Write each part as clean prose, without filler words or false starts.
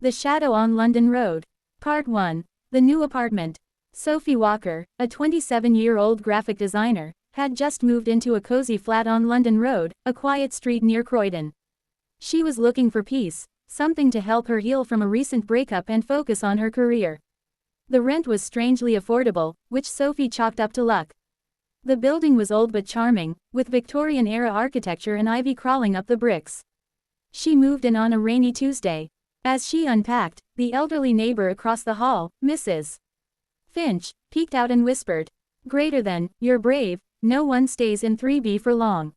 The Shadow on London Road. Part 1. The New Apartment. Sophie Walker, a 27-year-old graphic designer, had just moved into a cozy flat on London Road, a quiet street near Croydon. She was looking for peace, something to help her heal from a recent breakup and focus on her career. The rent was strangely affordable, which Sophie chalked up to luck. The building was old but charming, with Victorian-era architecture and ivy crawling up the bricks. She moved in on a rainy Tuesday. As she unpacked, the elderly neighbor across the hall, Mrs. Finch, peeked out and whispered, "You're brave, no one stays in 3B for long."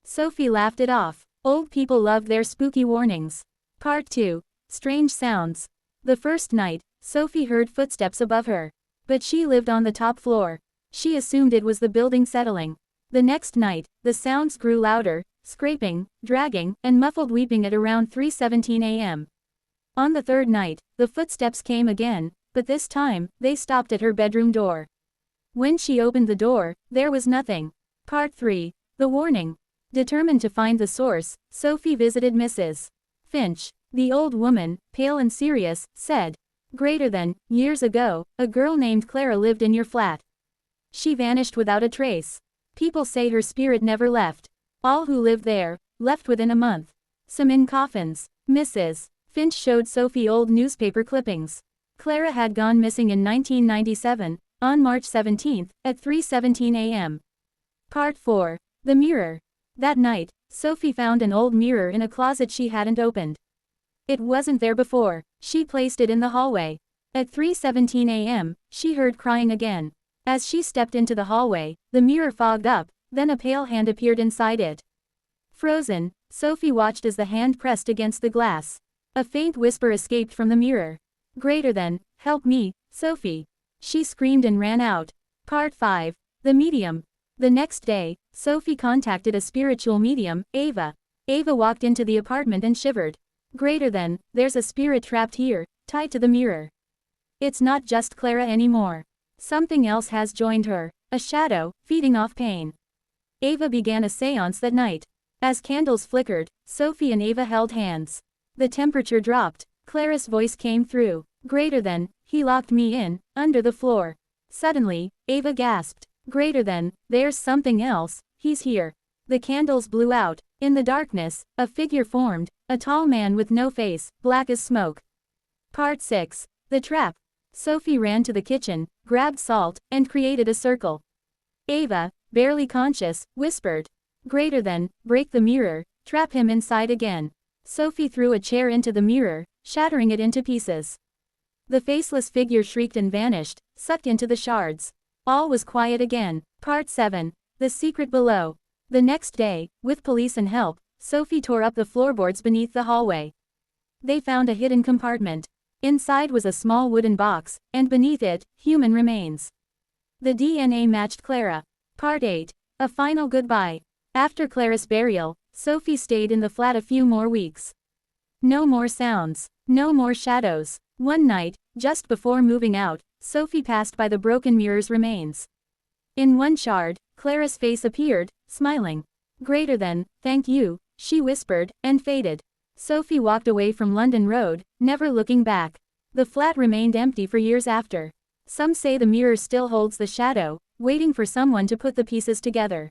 Sophie laughed it off. Old people loved their spooky warnings. Part 2. Strange Sounds. The first night, Sophie heard footsteps above her. But she lived on the top floor. She assumed it was the building settling. The next night, the sounds grew louder, scraping, dragging, and muffled weeping at around 3:17 a.m. On the third night, the footsteps came again, but this time, they stopped at her bedroom door. When she opened the door, there was nothing. Part 3. The Warning. Determined to find the source, Sophie visited Mrs. Finch. The old woman, pale and serious, said, "Years ago, a girl named Clara lived in your flat. She vanished without a trace. People say her spirit never left. All who lived there, left within a month. Some in coffins." Mrs. Finch showed Sophie old newspaper clippings. Clara had gone missing in 1997, on March 17, at 3:17 a.m. Part 4. The Mirror. That night, Sophie found an old mirror in a closet she hadn't opened. It wasn't there before. She placed it in the hallway. At 3:17 a.m., she heard crying again. As she stepped into the hallway, the mirror fogged up, then a pale hand appeared inside it. Frozen, Sophie watched as the hand pressed against the glass. A faint whisper escaped from the mirror. "Help me, Sophie." She screamed and ran out. Part 5. The Medium. The next day, Sophie contacted a spiritual medium, Ava. Ava walked into the apartment and shivered. "There's a spirit trapped here, tied to the mirror. It's not just Clara anymore. Something else has joined her, a shadow, feeding off pain." Ava began a séance that night. As candles flickered, Sophie and Ava held hands. The temperature dropped. Clara's voice came through. "He locked me in, under the floor." Suddenly, Ava gasped. "There's something else, he's here." The candles blew out. In the darkness, a figure formed, a tall man with no face, black as smoke. Part 6. The Trap. Sophie ran to the kitchen, grabbed salt, and created a circle. Ava, barely conscious, whispered, "Break the mirror, trap him inside again." Sophie threw a chair into the mirror, shattering it into pieces. The faceless figure shrieked and vanished, sucked into the shards. All was quiet again. Part 7. The Secret Below. The next day, with police and help, Sophie tore up the floorboards beneath the hallway. They found a hidden compartment. Inside was a small wooden box, and beneath it, human remains. The DNA matched Clara. Part 8. A Final Goodbye. After Clara's burial, Sophie stayed in the flat a few more weeks. No more sounds. No more shadows. One night, just before moving out, Sophie passed by the broken mirror's remains. In one shard, Clara's face appeared, smiling. "Thank you," she whispered, and faded. Sophie walked away from London Road, never looking back. The flat remained empty for years after. Some say the mirror still holds the shadow, waiting for someone to put the pieces together.